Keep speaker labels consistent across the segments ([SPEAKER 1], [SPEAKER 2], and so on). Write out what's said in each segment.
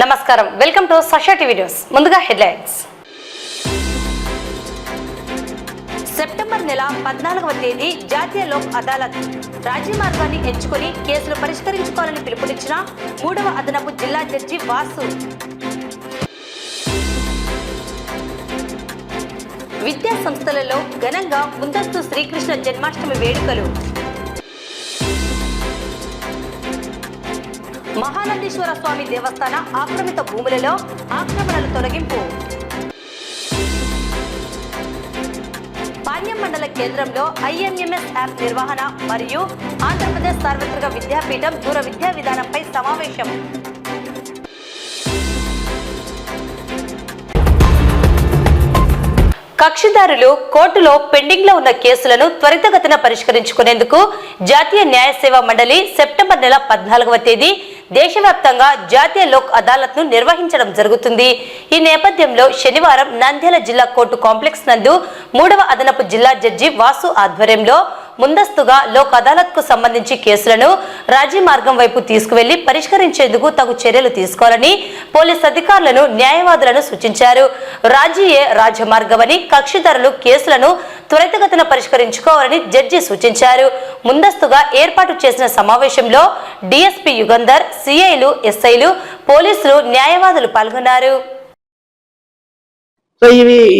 [SPEAKER 1] నమస్కారం, welcome to Sasha TV news. ముందుగా headlines. September నెల 14వ తేదీ జాతీయ లోక్ అదాలత్ రాజీ మార్గాన్ని ఎంచుకొని కేసులు పరిష్కరించుకోవాలని పిలుపునిచ్చిన 3వ అదనపు జిల్లా జడ్జి వాసు. విద్యా సంస్థలలో ఘనంగా ముందస్తు శ్రీకృష్ణ జన్మాష్టమి వేడుకలు. మహానందీశ్వర స్వామి దేవస్థాన ఆక్రమిత భూములలో ఆక్రమణల తొలగింపు. పాణ్యం మండల కేంద్రంలో ఐఎంఎంఎస్ యాప్ నిర్వహణ మరియు ఆంధ్రప్రదేశ్ సార్వత్రిక విద్యాపీఠం దూర విద్యా విధానంపై సమావేశం. కక్షిదారులు కోర్టులో పెండింగ్ లో ఉన్న కేసులను త్వరితగతిన పరిష్కరించుకునేందుకు జాతీయ న్యాయ సేవా మండలి సెప్టెంబర్ నెల 14వ తేదీ దేశవ్యాప్తంగా జాతీయ లోక్ అదాలత్ ను నిర్వహించడం జరుగుతుంది. ఈ నేపథ్యంలో శనివారం నంద్యాల జిల్లా కోర్టు కాంప్లెక్స్ నందు 3వ అదనపు జిల్లా జడ్జి వాసు ఆధ్వర్యంలో ముందస్తుగా లోక్ అదాలత్ కు సంబంధించి కేసులను రాజీ మార్గం వైపు తీసుకువెళ్లి పరిష్కరించేందుకు తగు చర్యలు తీసుకోవాలని పోలీస్ అధికారులను న్యాయవాదులను సూచించారు. రాజీయే రాజమార్గమని, కక్షిదారులు కేసులను త్వరితగతిన పరిష్కరించుకోవాలని జడ్జి సూచించారు. ముందస్తుగా ఏర్పాటు చేసిన సమావేశంలో డిఎస్పీ యుగంధర్, సిఐలు, ఎస్ఐలు, పోలీసులు, న్యాయవాదులు పాల్గొన్నారు.
[SPEAKER 2] సో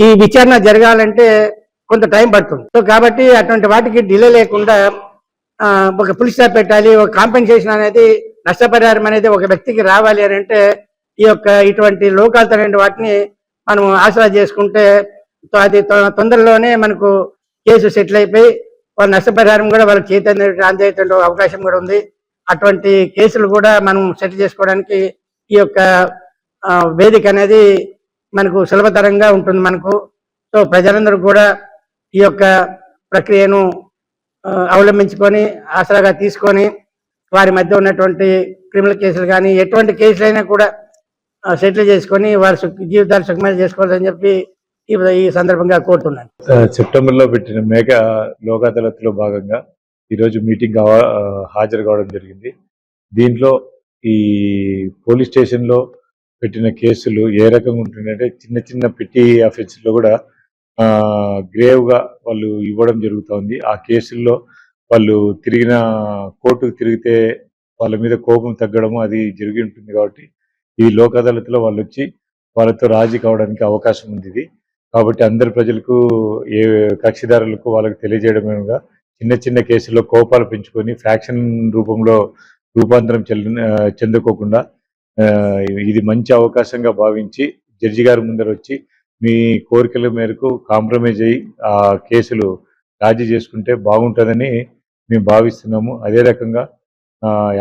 [SPEAKER 2] ఈ విచారణ జరగాలంటే కొంత టైం పడుతుంది. సో కాబట్టి అటువంటి వాటికి డిలే లేకుండా ఒక ఫుల్ స్టాప్ పెట్టాలి. ఒక కాంపెన్సేషన్ అనేది, నష్టపరిహారం అనేది ఒక వ్యక్తికి రావాలి అని అంటే ఇటువంటి లోకాలతో వాటిని మనం ఆసరా చేసుకుంటే అది తొందరలోనే మనకు కేసు సెటిల్ అయిపోయి వాళ్ళ నష్టపరిహారం కూడా వాళ్ళకి చేత అవకాశం కూడా ఉంది. అటువంటి కేసులు కూడా మనం సెటిల్ చేసుకోవడానికి ఈ వేదిక అనేది మనకు సులభతరంగా ఉంటుంది మనకు. సో ప్రజలందరూ కూడా ఈ ప్రక్రియను అవలంబించుకొని ఆసరాగా తీసుకొని వారి మధ్య ఉన్నటువంటి క్రిమినల్ కేసులు కానీ ఎటువంటి కేసులైనా కూడా సెటిల్ చేసుకొని వారి జీవితాలు సుఖమయం చేసుకోవాలని చెప్పి ఈ సందర్భంగా కోరుతున్నాను.
[SPEAKER 3] సెప్టెంబర్ లో పెట్టిన మేఘా లోక్ అదాలత్ లో భాగంగా ఈరోజు మీటింగ్ హాజరు కావడం జరిగింది. దీంట్లో ఈ పోలీస్ స్టేషన్ లో పెట్టిన కేసులు ఏ రకంగా ఉంటుందంటే, చిన్న చిన్న పెట్టి అఫెన్స్ లో కూడా గ్రేవ్ గా వాళ్ళు ఇవ్వడం జరుగుతుంది. ఆ కేసుల్లో వాళ్ళు కోర్టుకు తిరిగితే వాళ్ళ మీద కోపం తగ్గడము అది జరిగి ఉంటుంది. కాబట్టి ఈ లోక్ అదాలత్లో వాళ్ళు వచ్చి వాళ్ళతో రాజీ కావడానికి అవకాశం ఉంది. కాబట్టి అందరి ప్రజలకు, ఏ కక్షిదారులకు వాళ్ళకి తెలియజేయడమేగా, చిన్న చిన్న కేసుల్లో కోపాలు పెంచుకొని ఫ్యాక్షన్ రూపంలో రూపాంతరం చెందుకోకుండా ఇది మంచి అవకాశంగా భావించి జడ్జి గారి ముందర వచ్చి మీ కోరికల మేరకు కాంప్రమైజ్ అయ్యి ఆ కేసులు రాజీ చేసుకుంటే బాగుంటుందని మేము భావిస్తున్నాము. అదే రకంగా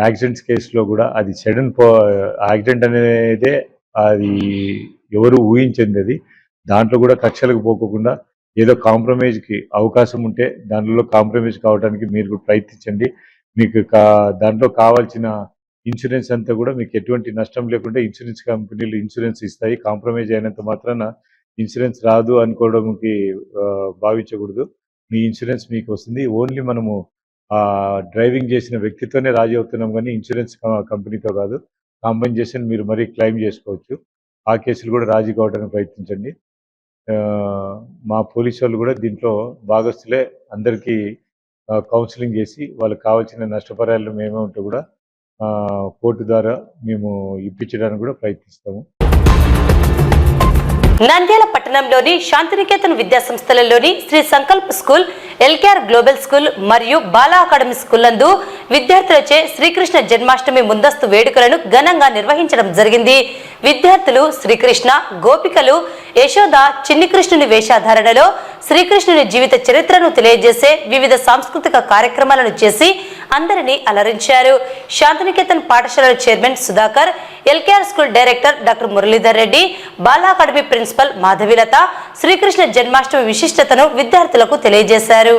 [SPEAKER 3] యాక్సిడెంట్స్ కేసులో కూడా అది సడన్ యాక్సిడెంట్ అనేదే అది ఎవరు ఊహించింది. అది దాంట్లో కూడా కక్షలకు పోకుండా ఏదో కాంప్రమైజ్కి అవకాశం ఉంటే దాంట్లో కాంప్రమైజ్ కావడానికి మీరు కూడా ప్రయత్నించండి. మీకు దాంట్లో కావాల్సిన ఇన్సూరెన్స్ అంతా కూడా మీకు ఎటువంటి నష్టం లేకుండా ఇన్సూరెన్స్ కంపెనీలు ఇన్సూరెన్స్ ఇస్తాయి. కాంప్రమైజ్ అయినంత మాత్రాన ఇన్సూరెన్స్ రాదు అనుకోవడానికి భావించకూడదు. మీ ఇన్సూరెన్స్ మీకు వస్తుంది. ఓన్లీ మనము డ్రైవింగ్ చేసిన వ్యక్తితోనే రాజీ అవుతున్నాం కానీ ఇన్సూరెన్స్ కంపెనీతో కాదు. కాంపెన్సేషన్ మీరు మరీ క్లెయిమ్ చేసుకోవచ్చు. ఆ కేసులు కూడా రాజీ కావడానికి ప్రయత్నించండి. మా పోలీసు వాళ్ళు కూడా దీంట్లో భాగస్తులే. అందరికీ కౌన్సిలింగ్ చేసి వాళ్ళకి కావాల్సిన నష్టపరిహారాలు ఏమేమిటో కూడా కోర్టు ద్వారా మేము ఇప్పించడానికి కూడా ప్రయత్నిస్తాము.
[SPEAKER 1] నంద్యాల పట్టణంలోని శాంతినికేతన్ విద్యా సంస్థలలోని Sri Sankalp school, LKR global school మరియు బాలా అకాడమీ స్కూల్ నందు విద్యార్థులచే శ్రీకృష్ణ జన్మాష్టమి ముందస్తు వేడుకలను ఘనంగా నిర్వహించడం జరిగింది. విద్యార్థులు శ్రీకృష్ణ, గోపికలు, యశోద, చిన్ని కృష్ణుని వేషధారణలో శ్రీకృష్ణుని జీవిత చరిత్రను తెలియజేసే వివిధ సాంస్కృతిక కార్యక్రమాలను చేసి అందరినీ అలరించారు. శాంతినికేతన్ పాఠశాలల chairman Sudhakar, LKR school director doctor Muralidhar Reddy, Bala academy principal Madhavilatha Srikrishna Janmashtami విశిష్టతను విద్యార్థులకు తెలియజేశారు.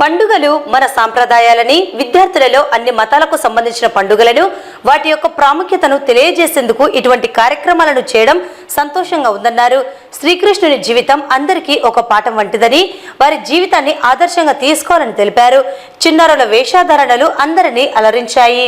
[SPEAKER 1] పండుగలు మన సాంప్రదాయాలని, విద్యార్థులలో అన్ని మతాలకు సంబంధించిన పండుగలను, వాటి యొక్క ప్రాముఖ్యతను తెలియజేసేందుకు ఇటువంటి కార్యక్రమాలను చేయడం సంతోషంగా ఉందన్నారు. శ్రీకృష్ణుని జీవితం అందరికీ ఒక పాఠం వంటిదని, వారి జీవితాన్ని ఆదర్శంగా తీసుకోవాలని తెలిపారు. చిన్నారుల వేషధారణలు అందరినీ అలరించాయి.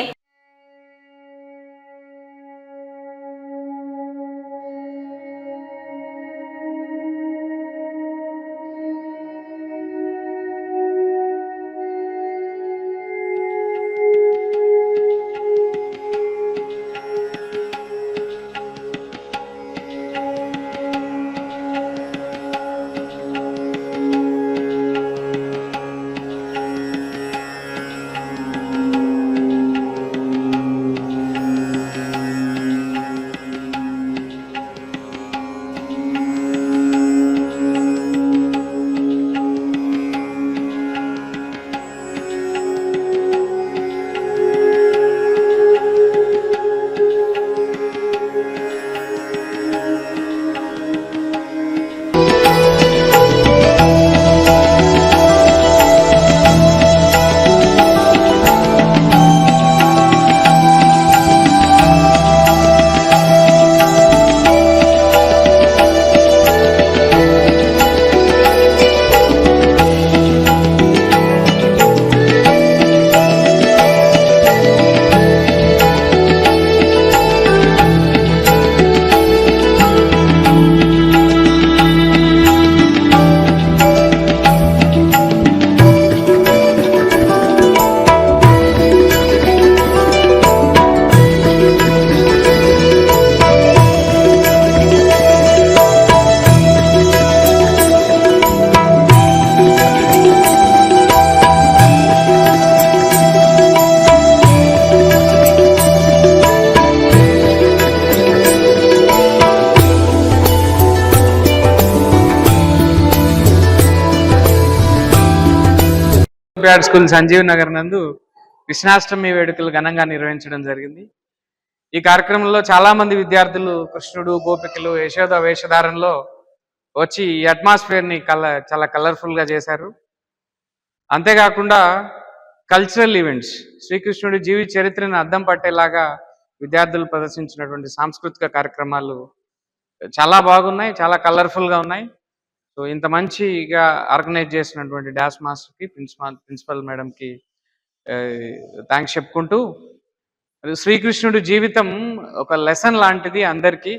[SPEAKER 4] సేక్రాడ్ స్కూల్ సంజీవ్ నగర్ నందు కృష్ణాష్టమి వేడుకలు ఘనంగా నిర్వహించడం జరిగింది. ఈ కార్యక్రమంలో చాలా మంది విద్యార్థులు కృష్ణుడు, గోపికలు, యశోద వేషధారణలో వచ్చి ఈ అట్మాస్ఫియర్ ని చాలా కలర్ఫుల్ గా చేశారు. అంతేకాకుండా కల్చరల్ ఈవెంట్స్, శ్రీకృష్ణుడి జీవిత చరిత్రను అద్దం పట్టేలాగా విద్యార్థులు ప్రదర్శించినటువంటి సాంస్కృతిక కార్యక్రమాలు చాలా బాగున్నాయి, చాలా కలర్ఫుల్ గా ఉన్నాయి. సో ఇంత మంచిగా ఆర్గనైజ్ చేసినటువంటి డాన్స్ మాస్టర్కి, ప్రిన్సిపల్ మేడంకి థ్యాంక్స్ చెప్పుకుంటూ, శ్రీకృష్ణుడి జీవితం ఒక లెసన్ లాంటిది అందరికీ.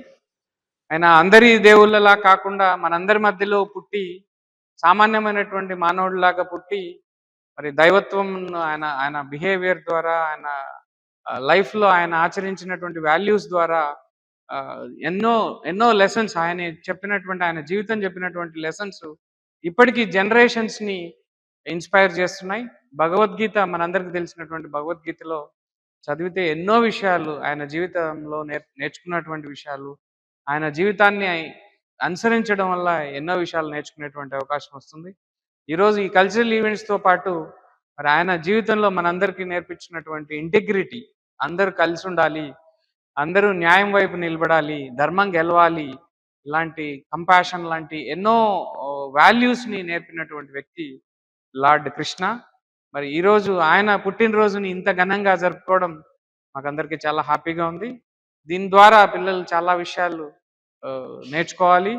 [SPEAKER 4] ఆయన అందరి దేవుళ్ళలా కాకుండా మనందరి మధ్యలో పుట్టి సామాన్యమైనటువంటి మానవుడిలాగా పుట్టి మరి దైవత్వం ఆయన ఆయన బిహేవియర్ ద్వారా, ఆయన లైఫ్లో ఆయన ఆచరించినటువంటి వాల్యూస్ ద్వారా ఎన్నో ఎన్నో లెసన్స్, ఆయన జీవితం చెప్పినటువంటి లెసన్స్ ఇప్పటికీ జనరేషన్స్ని ఇన్స్పైర్ చేస్తున్నాయి. భగవద్గీత, మనందరికీ తెలిసినటువంటి భగవద్గీతలో చదివితే ఎన్నో విషయాలు, ఆయన జీవితంలో నేర్చుకున్నటువంటి విషయాలు, ఆయన జీవితాన్ని అనుసరించడం వల్ల ఎన్నో విషయాలు నేర్చుకునేటువంటి అవకాశం వస్తుంది. ఈరోజు ఈ కల్చరల్ ఈవెంట్స్తో పాటు మరి ఆయన జీవితంలో మనందరికీ నేర్పించినటువంటి ఇంటిగ్రిటీ, అందరూ కలిసి ఉండాలి, అందరూ న్యాయం వైపు నిలబడాలి, ధర్మం గెలవాలి, ఇలాంటి కంపాషన్ లాంటి ఎన్నో వాల్యూస్ని నేర్పినటువంటి వ్యక్తి లార్డ్ కృష్ణ. మరి ఈరోజు ఆయన పుట్టినరోజుని ఇంత ఘనంగా జరుపుకోవడం మాకందరికీ చాలా హ్యాపీగా ఉంది. దీని ద్వారా పిల్లలు చాలా విషయాలు నేర్చుకోవాలి.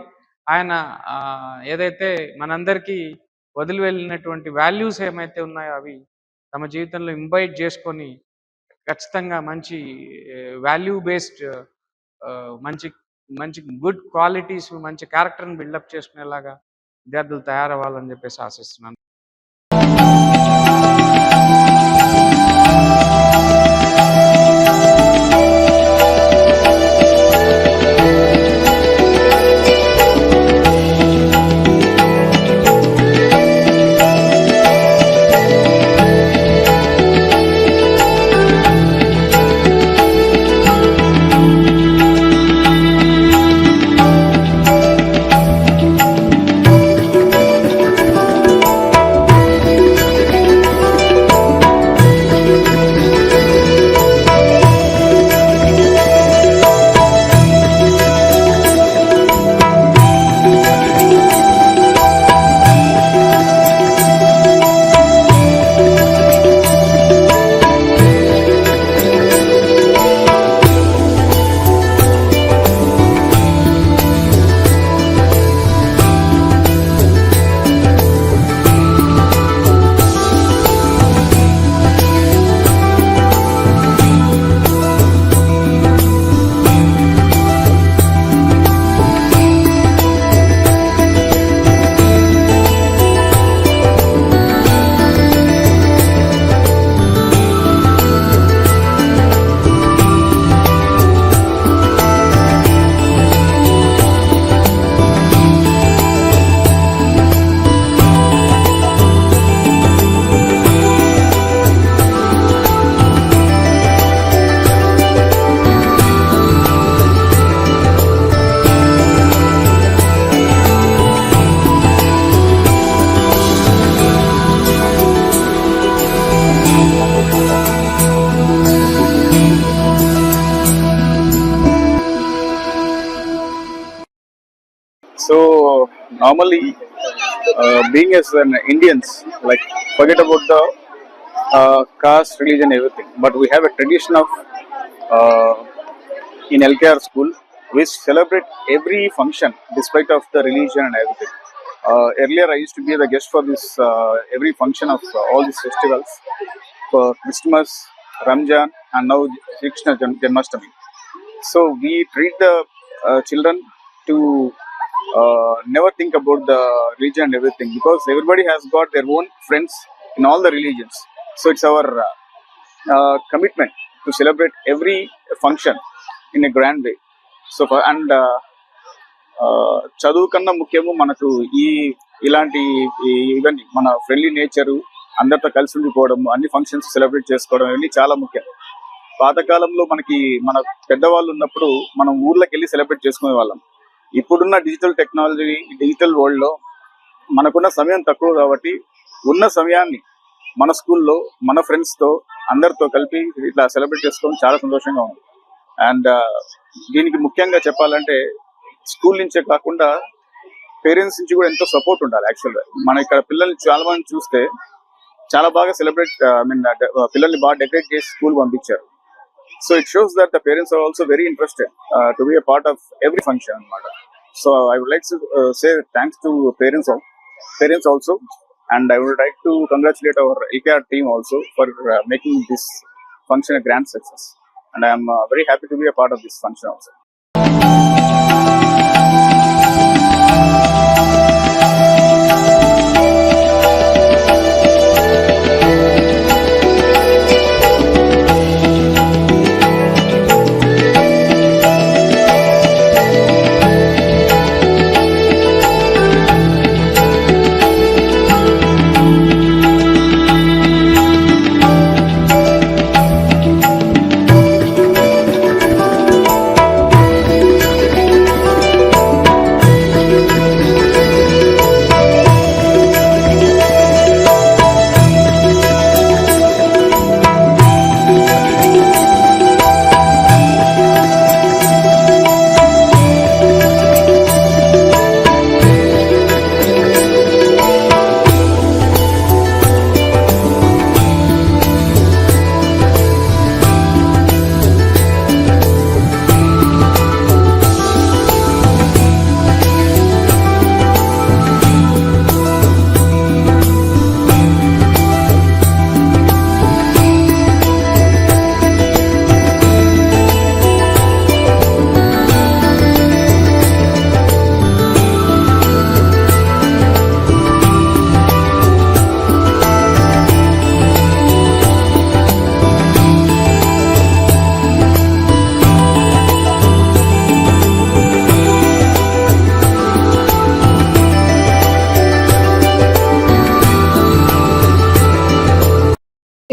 [SPEAKER 4] ఆయన ఏదైతే మనందరికీ వదిలి వెళ్ళినటువంటి వాల్యూస్ ఏమైతే ఉన్నాయో అవి తమ జీవితంలో ఇంబైట్ చేసుకొని ఖచ్చితంగా మంచి వాల్యూ బేస్డ్ మంచి మంచి గుడ్ క్వాలిటీస్, మంచి క్యారెక్టర్ని బిల్డప్ చేసుకునేలాగా విద్యార్థులు తయారవ్వాలని చెప్పేసి ఆశిస్తున్నాను.
[SPEAKER 5] So normally, being as an Indians, like forget about the caste, religion, everything. But we have a tradition of in LKR school, we celebrate every function despite of the religion and everything. Earlier, I used to be the guest for this every function of all these festivals, for Christmas, Ramjan, and now Shri Krishna Janmashtami. So we treat the children to never think about the religion and everything, because everybody has got their own friends in all the religions. So it's our commitment to celebrate every function in a grand way. So and చదువు కన్నా ముఖ్యము మనకు ఇలాంటి even మన friendly nature, అందరితో కలిసి ఉండిపోవడం, అన్ని ఫంక్షన్స్ సెలబ్రేట్ చేసుకోవడం ఇవన్నీ చాలా ముఖ్యం. పాతకాలంలో మనకి మన పెద్దవాళ్ళు ఉన్నప్పుడు మనం ఊర్లోకి వెళ్ళి సెలబ్రేట్ చేసుకునే వాళ్ళం. ఇప్పుడున్న డిజిటల్ టెక్నాలజీ, డిజిటల్ వరల్డ్ లో మనకున్న సమయం తక్కువ కాబట్టి ఉన్న సమయాన్ని మన స్కూల్లో మన ఫ్రెండ్స్తో అందరితో కలిపి ఇట్లా సెలబ్రేట్ చేసుకోవడం చాలా సంతోషంగా ఉంది. అండ్ దీనికి ముఖ్యంగా చెప్పాలంటే స్కూల్ నుంచే కాకుండా పేరెంట్స్ నుంచి కూడా ఎంతో సపోర్ట్ ఉండాలి. యాక్చువల్గా మన ఇక్కడ పిల్లల్ని చాలా మంది చూస్తే చాలా బాగా సెలబ్రేట్ పిల్లల్ని బాగా డెకరేట్ చేసి స్కూల్ పంపించారు. So it shows that the parents are also very interested to be a part of every function అన్నమాట. So I would like to say thanks to parents also, and I would like to congratulate our LKR team also for making this function a grand success, and I am very happy to be a part of this function also.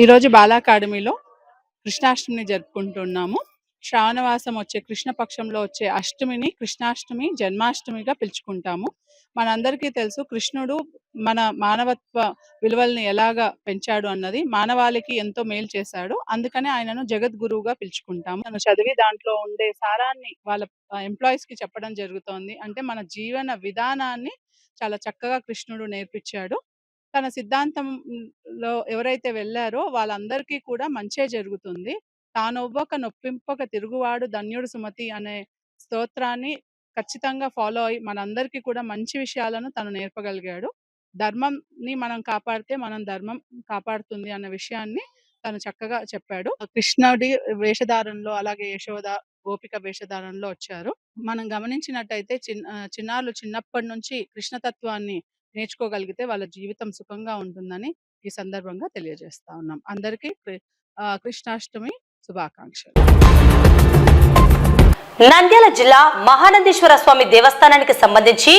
[SPEAKER 6] ఈరోజు బాలా అకాడమీలో కృష్ణాష్టమిని జరుపుకుంటున్నాము. శ్రావణవాసం వచ్చే కృష్ణపక్షంలో వచ్చే అష్టమిని కృష్ణాష్టమి, జన్మాష్టమిగా పిలుచుకుంటాము. మనందరికీ తెలుసు కృష్ణుడు మన మానవత్వ విలువల్ని ఎలాగా పెంచాడు అన్నది, మానవాళికి ఎంతో మేలు చేశాడు. అందుకనే ఆయనను జగద్గురువుగా పిలుచుకుంటాము. తను చదివి దాంట్లో ఉండే సారాన్ని వాళ్ళ ఎంప్లాయీస్ కి చెప్పడం జరుగుతోంది. అంటే మన జీవన విధానాన్ని చాలా చక్కగా కృష్ణుడు నేర్పించాడు. తన సిద్ధాంతంలో ఎవరైతే వెళ్ళారో వాళ్ళందరికీ కూడా మంచే జరుగుతుంది. తానొవ్వక నొప్పింపక తిరుగువాడు ధన్యుడు సుమతి అనే స్తోత్రాన్ని ఖచ్చితంగా ఫాలో అయ్యి మనందరికీ కూడా మంచి విషయాలను తను నేర్పగలిగాడు. ధర్మంని మనం కాపాడితే మనం ధర్మం కాపాడుతుంది అన్న విషయాన్ని తను చక్కగా చెప్పాడు. కృష్ణుడి వేషధారణలో అలాగే యశోద గోపిక వేషధారణలో వచ్చారు. మనం గమనించినట్టయితే చిన్నారులు చిన్నప్పటి నుంచి కృష్ణతత్వాన్ని నేర్చుకోగలిగితే వాళ్ళ జీవితం సుఖంగా ఉంటుందని ఈ సందర్భంగా తెలియజేస్తా ఉన్నాం. అందరికీ కృష్ణాష్టమి శుభాకాంక్షలు.
[SPEAKER 1] నంద్యాల జిల్లా మహానందీశ్వర స్వామి దేవస్థానానికి సంబంధించి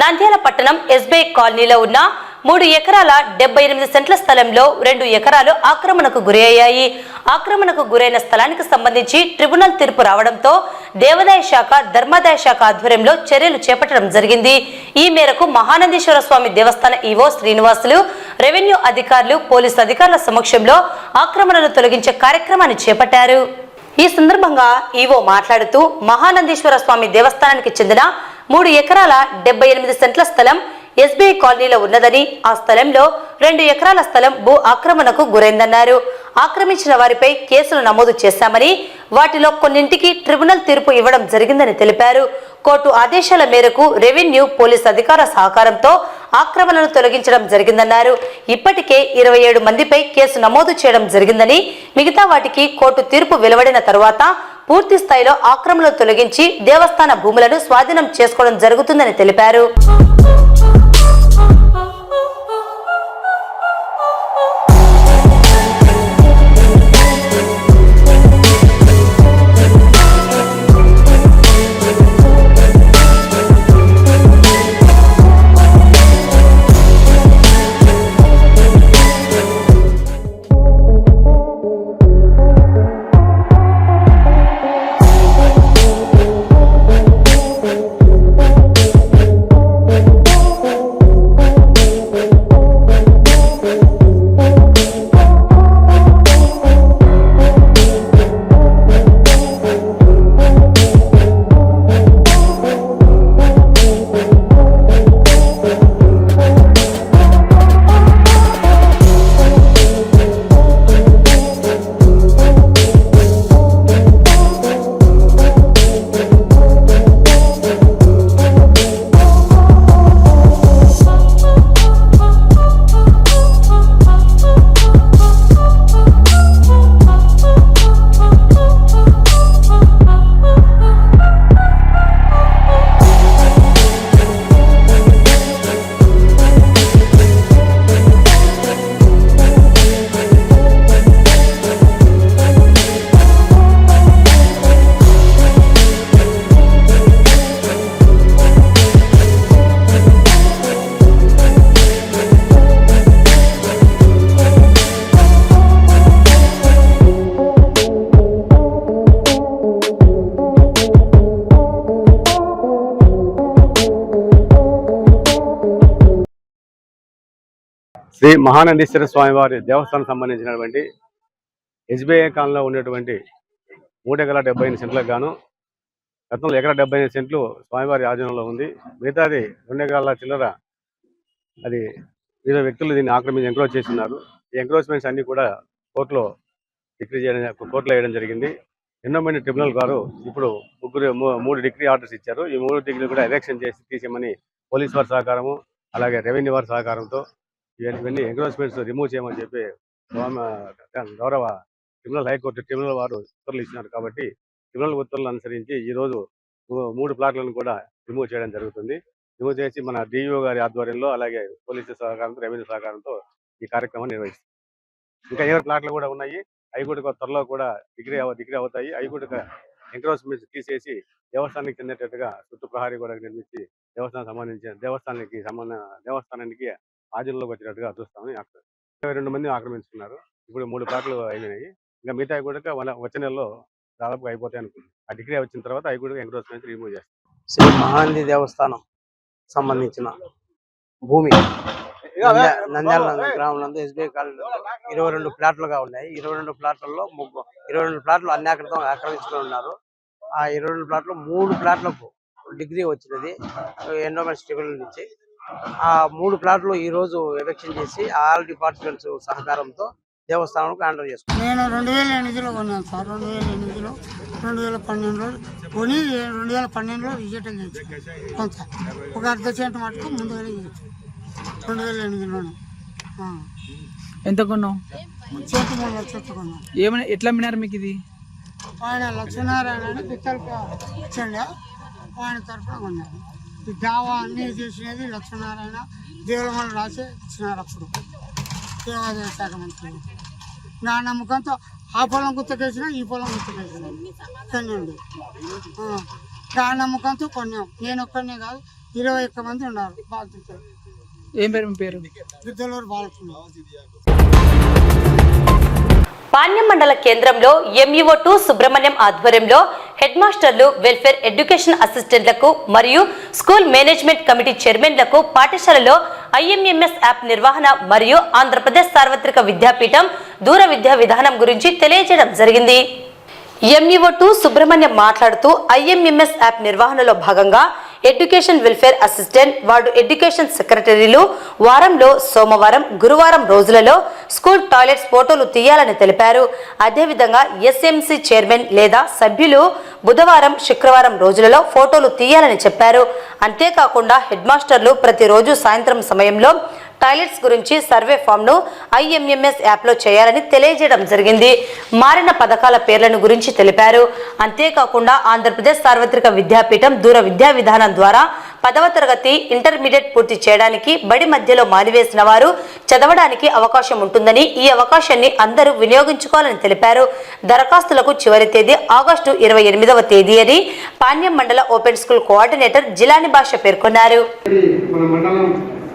[SPEAKER 1] నంద్యాల పట్టణం ఎస్బీఐ కాలనీలో ఉన్న 3 ఎకరాల 78 సెంట్ల స్థలంలో 2 ఎకరాలు ఆక్రమణకు గురయ్యాయి. ఆక్రమణకు గురైన స్థలానికి సంబంధించి ట్రిబ్యునల్ తీర్పు రావడంతో దేవాదాయ శాఖ, ధర్మాదాయ శాఖ ఆధ్వర్యంలో చర్యలు చేపట్టడం జరిగింది. ఈ మేరకు మహానందీశ్వర స్వామి దేవస్థాన ఈవో శ్రీనివాసులు, రెవెన్యూ అధికారులు, పోలీసు అధికారుల సమక్షంలో ఆక్రమణను తొలగించే కార్యక్రమాన్ని చేపట్టారు. ఈ సందర్భంగా ఈవో మాట్లాడుతూ మహానందీశ్వర స్వామి దేవస్థానానికి చెందిన 3 ఎకరాల 78 సెంట్ల స్థలం ఎస్బీఐ కాలనీలో ఉన్నదని, ఆ స్థలంలో 2 ఎకరాల స్థలం భూ ఆక్రమణకు గురైందన్నారు. ఆక్రమించిన వారిపై కేసులు నమోదు చేశామని, వాటిలో కొన్నింటికి ట్రిబ్యునల్ తీర్పు ఇవ్వడం జరిగిందని తెలిపారు. కోర్టు ఆదేశాల మేరకు రెవెన్యూ, పోలీసు అధికార సహకారంతో ఆక్రమణను తొలగించడం జరిగిందన్నారు. ఇప్పటికే 27 మందిపై కేసు నమోదు చేయడం జరిగిందని, మిగతా వాటికి కోర్టు తీర్పు వెలువడిన తరువాత పూర్తి స్థాయిలో ఆక్రమణలు తొలగించి దేవస్థాన భూములను స్వాధీనం చేసుకోవడం జరుగుతుందని తెలిపారు.
[SPEAKER 7] శ్రీ మహానందీశ్వర స్వామివారి దేవస్థానం సంబంధించినటువంటి ఎస్బీఐ కాలంలో ఉన్నటువంటి 3 ఎకరాల 75 సెంట్లకు గాను గతంలో 1 ఎకరా 75 సెంట్లు స్వామివారి ఆధీనంలో ఉంది. మిగతాది 2 ఎకరాల చిల్లర అది వివిధ వ్యక్తులు దీన్ని ఆక్రమించి ఎంక్రోచ్ చేస్తున్నారు. ఈ ఎంక్రోచ్మెంట్స్ అన్ని కూడా కోర్టులో వేయడం జరిగింది. ఎండోమెంట్ ట్రిబ్యునల్ గారు ఇప్పుడు 3 డిగ్రీ ఆర్డర్స్ ఇచ్చారు. ఈ 3 డిగ్రీలు కూడా ఎలక్షన్ చేసి తీసేయమని పోలీస్ వారి సహకారము అలాగే రెవెన్యూ వారి సహకారంతో ఇవన్నీ ఎంక్రోచ్మెంట్స్ రిమూవ్ చేయమని చెప్పి గౌరవ హైకోర్టు ట్రిబ్యునల్ వారు ఉత్తర్వులు ఇచ్చినారు. కాబట్టి ట్రిబ్యునల్ ఉత్తర్వులు అనుసరించి ఈ రోజు 3 ప్లాట్లను కూడా రిమూవ్ చేయడం జరుగుతుంది. రిమూవ్ చేసి మన డిఈఓ గారి ఆధ్వర్యంలో అలాగే పోలీసు సహకారంతో రెవెన్యూ సహకారంతో ఈ కార్యక్రమాన్ని నిర్వహిస్తారు. ఇంకా 7 ప్లాట్లు కూడా ఉన్నాయి. అవి కూడా త్వరలో కూడా డిగ్రీ అవుతాయి. అవి కూడా ఎంక్రోచ్మెంట్స్ తీసేసి దేవస్థానానికి చెందేటట్టుగా చుట్టూ ప్రహారీ కూడా నిర్మించి దేవస్థానానికి ఆధీనంలోకి వచ్చేటట్టుగా చూస్తామని 22 మంది ఆక్రమించుకున్నారు. ఇప్పుడు 3 ప్లాట్లు అయినాయి. ఇంకా మిగతా కూడా వచ్చే నెలలో దాదాపుగా అయిపోతాయి అనుకుంటున్నాం. ఆ డిగ్రీ వచ్చిన తర్వాత అవి కూడా ఎంక్రోచ్మెంట్ రిమూవ్ చేస్తాం.
[SPEAKER 2] శ్రీ మహానంది దేవస్థానం సంబంధించిన భూమి నంద్యాల గ్రామం నందు ఎస్బీఐ కాలనీలో 22 ప్లాట్లుగా ఉన్నాయి. 22 ప్లాట్లలో 22 ప్లాట్లు అన్యాకృతం ఆక్రమించుకుని ఉన్నారు. ఆ 22 ప్లాట్లు 3 ప్లాట్లకు డిగ్రీ వచ్చినది ఎండోమెంట్స్ ట్రిబ్యునల్ నుంచి. ఆ 3 ప్లాట్లు ఈ రోజు ఎలక్షన్ చేసి ఆల్ డిపార్ట్మెంట్స్ సహకారంతో దేవస్థానంకు హ్యాండ్ ఓవర్ చేసుకున్నాను.
[SPEAKER 8] నేను 2008లో కొన్నాను సార్. 2008లో 2012లో కొని 2012లో రిజెక్ట్ చేయించాను. కొంత ఒక అర్ధ సెంటు మటుకు ముందుగానే చేయించాను 2008లోనే.
[SPEAKER 9] ఎంత కొన్నావు?
[SPEAKER 8] చెట్టు 3 లక్షలు కొన్నాను.
[SPEAKER 9] ఏమైనా ఎట్లా అమ్మినారు మీకు ఇది?
[SPEAKER 8] ఆయన లక్ష్మీనారాయణ అని పిత్తలకు ఇచ్చండి, ఆయన తరఫున కొన్నాను. ఈ దావా అన్నీ చేసినది లక్ష్మీనారాయణ దేవులమని రాసి ఇచ్చినారు అప్పుడు దేవాదాయ శాఖ మంత్రి. నా నమ్మకంతో ఆ పొలం గుర్తుకేసిన ఈ పొలం గుర్తుకేసిన కొనండి. నా నమ్మకంతో కొన్నాం. నేను ఒక్కడనే కాదు, 21 మంది ఉన్నారు బాధితులు.
[SPEAKER 9] ఏం పేరు మీ పేరు?
[SPEAKER 8] గిద్దలూరు బాలకున్నారు.
[SPEAKER 1] పాణ్యం మండల కేంద్రంలో ఎంఈఓ2 సుబ్రహ్మణ్యం ఆధ్వర్యంలో హెడ్ మాస్టర్లు, వెల్ఫేర్ ఎడ్యుకేషన్ అసిస్టెంట్లకు మరియు స్కూల్ మేనేజ్మెంట్ కమిటీ చైర్మన్లకు పాఠశాలలో ఐఎంఎంఎస్ యాప్ నిర్వహణ మరియు ఆంధ్రప్రదేశ్ సార్వత్రిక విద్యాపీఠం దూర విద్యా విధానం గురించి తెలియజేయడం జరిగింది. ఎంఈఓ2 సుబ్రహ్మణ్యం మాట్లాడుతూ ఐఎంఎంఎస్ యాప్ నిర్వహణలో భాగంగా education welfare assistant, ward education సెక్రటరీలు వారంలో సోమవారం, గురువారం రోజులలో స్కూల్ టాయిలెట్స్ ఫోటోలు తీయాలని తెలిపారు. అదేవిధంగా ఎస్ఎంసీ చైర్మన్ లేదా సభ్యులు బుధవారం, శుక్రవారం రోజులలో ఫోటోలు తీయాలని చెప్పారు. అంతేకాకుండా హెడ్ మాస్టర్లు ప్రతిరోజు సాయంత్రం సమయంలో టాయిలెట్స్ గురించి సర్వే ఫామ్ను ఐఎంఎంఎస్ యాప్లో చేయాలని తెలియజేయడం జరిగింది. మారిన పథకాల పేర్లను గురించి తెలిపారు. అంతేకాకుండా ఆంధ్రప్రదేశ్ సార్వత్రిక విద్యాపీఠం దూర విద్యా విధానం ద్వారా 10వ తరగతి, ఇంటర్మీడియట్ పూర్తి చేయడానికి బడి మధ్యలో మానివేసిన వారు చదవడానికి అవకాశం ఉంటుందని, ఈ అవకాశాన్ని అందరూ వినియోగించుకోవాలని తెలిపారు. దరఖాస్తులకు చివరి తేదీ ఆగస్టు 28వ తేదీ అని పాణ్యం మండల ఓపెన్ స్కూల్ కోఆర్డినేటర్ జిలాని భాష పేర్కొన్నారు.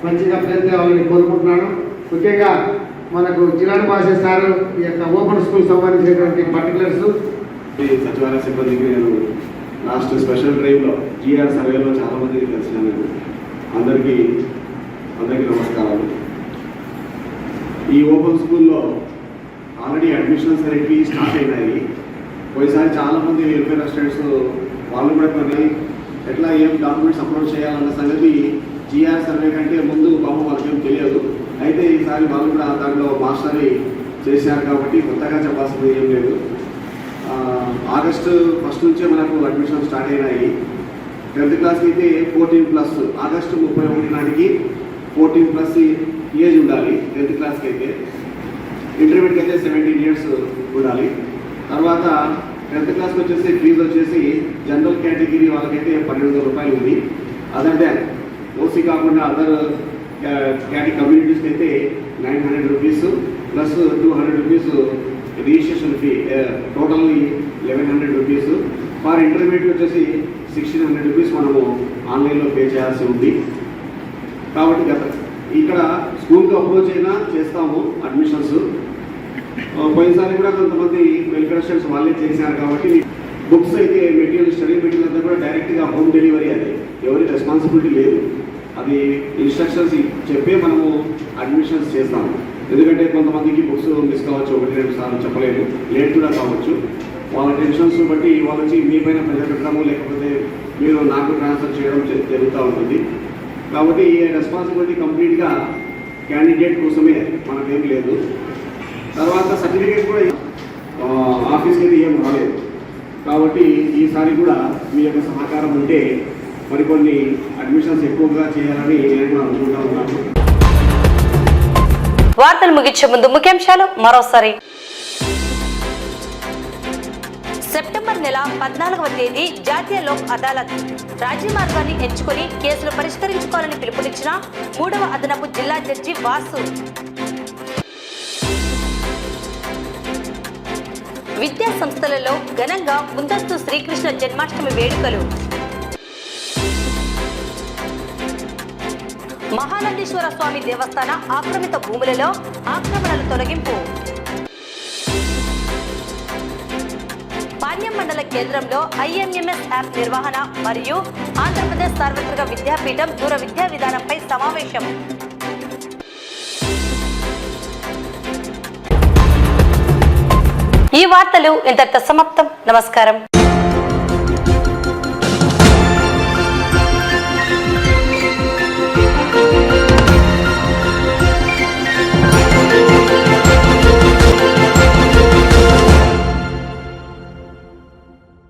[SPEAKER 10] మంచిగా పేరు తేవాలని కోరుకుంటున్నాను. ముఖ్యంగా మనకు జిల్లాని భాష సార్ ఈ యొక్క ఓపెన్ స్కూల్ సంబంధించినటువంటి పర్టికులర్స్
[SPEAKER 11] సచివాలయ సిబ్బందికి నేను లాస్ట్ స్పెషల్ డ్రైవ్లో జిఆర్ సర్వేలో చాలా మందికి కలిసినాను. అందరికీ నమస్కారాలు. ఈ ఓపెన్ స్కూల్లో ఆల్రెడీ అడ్మిషన్స్ అనేవి స్టార్ట్ అయినాయి. పోయిసారి చాలామంది వెల్ఫేర్ అసిస్టెంట్స్ వాళ్ళు కూడా కొన్ని ఎట్లా ఏం డాక్యుమెంట్స్ అప్లోడ్ చేయాలన్న సంగతి జిఆర్ సర్వే కంటే ముందు వాళ్ళకేం తెలియదు. అయితే ఈసారి వాళ్ళు కూడా దాంట్లో మాస్టరీ చేశారు కాబట్టి కొత్తగా చెప్పాల్సింది ఏం లేదు. ఆగస్టు 1 నుంచే మనకు అడ్మిషన్ స్టార్ట్ అయినాయి. 10th క్లాస్కి అయితే 14+ ఆగస్టు 31 నాటికి 14+ ఏజ్ ఉండాలి. 10th క్లాస్కి అయితే, ఇంటర్మీడియట్కి అయితే 17 years ఉండాలి. తర్వాత 10th క్లాస్కి వచ్చేసి ఫీజు వచ్చేసి జనరల్ కేటగిరీ వాళ్ళకైతే 1200 రూపాయలు ఉంది. అదంటే ఓసీ కాకుండా అదర్ కమ్యూనిటీస్కి అయితే 900 rupees plus 200 rupees registration fee, totally 1100 rupees. For intermediate వచ్చేసి 1600 రూపీస్ మనము ఆన్లైన్లో పే చేయాల్సి ఉంది. కాబట్టి ఇక్కడ స్కూల్కి అప్రోచ్ అయినా చేస్తాము అడ్మిషన్స్. పోయినసారి కూడా కొంతమంది వెల్ఫేర్ అసిస్టెంట్స్ వాళ్ళే చేశారు. కాబట్టి బుక్స్ అయితే మెటీరియల్, స్టడీ మెటీరియల్ అంతా కూడా డైరెక్ట్గా హోమ్ డెలివరీ, అది ఎవరి రెస్పాన్సిబిలిటీ లేదు. అది ఇన్స్ట్రక్షన్స్ చెప్పే మనము అడ్మిషన్స్ చేస్తాము. ఎందుకంటే కొంతమందికి బుక్స్ మిస్ కావచ్చు, 1-2 సార్లు చెప్పలేదు, లేట్ కూడా కావచ్చు. వాళ్ళ టెన్షన్స్ బట్టి వాళ్ళు వచ్చి మీ పైన ప్రెజర్ పెట్టడము, లేకపోతే మీరు నాకు ట్రాన్స్ఫర్ చేయడం జరుగుతూ ఉంటుంది. కాబట్టి ఈ రెస్పాన్సిబిలిటీ కంప్లీట్గా క్యాండిడేట్ కోసమే, మనకేం లేదు. తర్వాత సర్టిఫికేట్ కూడా ఆఫీస్కి అయితే ఏం రాలేదు. కాబట్టి ఈసారి కూడా మీ యొక్క సహకారం ఉంటే మరికొన్ని అడ్మిషన్స్ ఎక్కువగా చేయాలని నేను కూడా అనుకుంటా ఉన్నాను.
[SPEAKER 1] వార్తలు ముగించే ముందు ముఖ్యాంశాలు మరోసారి. సెప్టెంబర్ నెల 14వ తేదీ జాతీయ లోక్ అదాలత్. రాజీ మార్గాన్ని ఎంచుకొని కేసులు పరిష్కరించుకోవాలని పిలుపునిచ్చిన 3వ అదనపు జిల్లా జడ్జి వాసు. విద్యా సంస్థలలో ఘనంగా ముందస్తు శ్రీకృష్ణ జన్మాష్టమి వేడుకలు. మహానందీశ్వర స్వామి దేవస్థాన ఆక్రమిత భూములలో ఆక్రమణల తొలగింపు. పాణ్యం మండల కేంద్రంలో IMMS యాప్ నిర్వహణ మరియు ఆంధ్రప్రదేశ్ సార్వత్రిక విద్యాపీఠం దూర విద్యా విధానంపై సమావేశం. ఈ వార్తలు ఇంతటితో సమాప్తం. నమస్కారం.